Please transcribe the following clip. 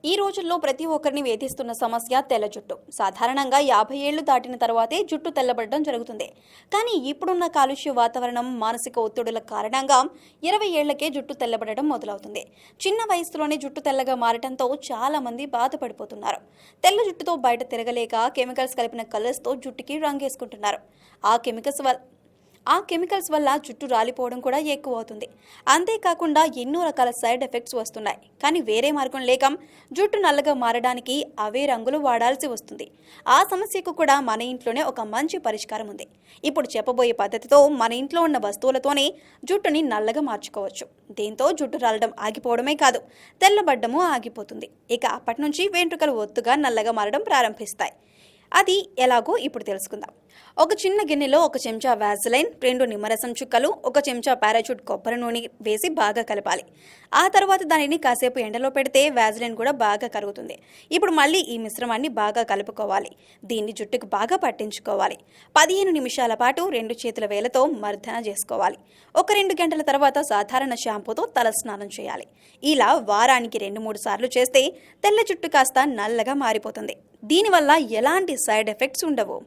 ఈ రోజుల్లో ప్రతి ఒక్కరిని వేధిస్తున్న సమస్య తెల్ల జుట్టు. సాధారణంగా 50 ఏళ్లు దాటిన తర్వాతే జుట్టు తెల్లబడడం జరుగుతుంది. కానీ ఇప్పుడున్న కాలుష్య వాతావరణం, మానసిక ఒత్తిడుల కారణంగా 20 ఏళ్లకే జుట్టు తెల్లబడడం మొదలవుతుంది. చిన్న వయసులోనే జుట్టు తెల్లగా మారడంతో చాలా మంది బాధపడిపోతున్నారు. తెల్ల జుట్టుతో బయట తిరగలేక కెమికల్స్ కలిపిన కలర్స్తో జుట్టుకి రంగేసుకుంటున్నారు. ఆ కెమికల్స్ వల్ల జుట్టు రాలిపోవడం కూడా ఎక్కువ అవుతుంది. అంతేకాకుండా ఎన్నో రకాల సైడ్ ఎఫెక్ట్స్ వస్తున్నాయి. కానీ వేరే మార్గం లేక జుట్టు నల్లగా మారడానికి అవే రంగులు వాడాల్సి వస్తుంది. ఆ సమస్యకు కూడా మన ఇంట్లోనే ఒక మంచి పరిష్కారం ఉంది. ఇప్పుడు చెప్పబోయే పద్ధతితో మన ఇంట్లో ఉన్న వస్తువులతోనే జుట్టుని నల్లగా మార్చుకోవచ్చు. దీంతో జుట్టు రాలడం ఆగిపోవడమే కాదు, తెల్లబడ్డము ఆగిపోతుంది. ఇక అప్పటి నుంచి వెంట్రుకలు ఒత్తుగా నల్లగా మారడం ప్రారంభిస్తాయి. అది ఎలాగో ఇప్పుడు తెలుసుకుందాం. ఒక చిన్న గిన్నెలో 1 చెంచా వ్యాజిలైన్, 2 నిమ్మరసం చుక్కలు, 1 చెంచా పారాచూట్ కొబ్బరి నూనె వేసి బాగా కలపాలి. ఆ తర్వాత దానిని కాసేపు ఎండలో పెడితే వ్యాజిలైన్ కూడా బాగా కరుగుతుంది. ఇప్పుడు మళ్ళీ ఈ మిశ్రమాన్ని బాగా కలుపుకోవాలి. దీన్ని జుట్టుకు బాగా పట్టించుకోవాలి. 15 నిమిషాల పాటు 2 చేతుల వేలతో మర్దన చేసుకోవాలి. 1-2 గంటల తర్వాత సాధారణ షాంపూతో తల స్నానం చేయాలి. ఇలా వారానికి 2-3 సార్లు చేస్తే తెల్ల జుట్టు కాస్త నల్లగా మారిపోతుంది. దీనివల్ల ఎలాంటి సైడ్ ఎఫెక్ట్స్ ఉండవు.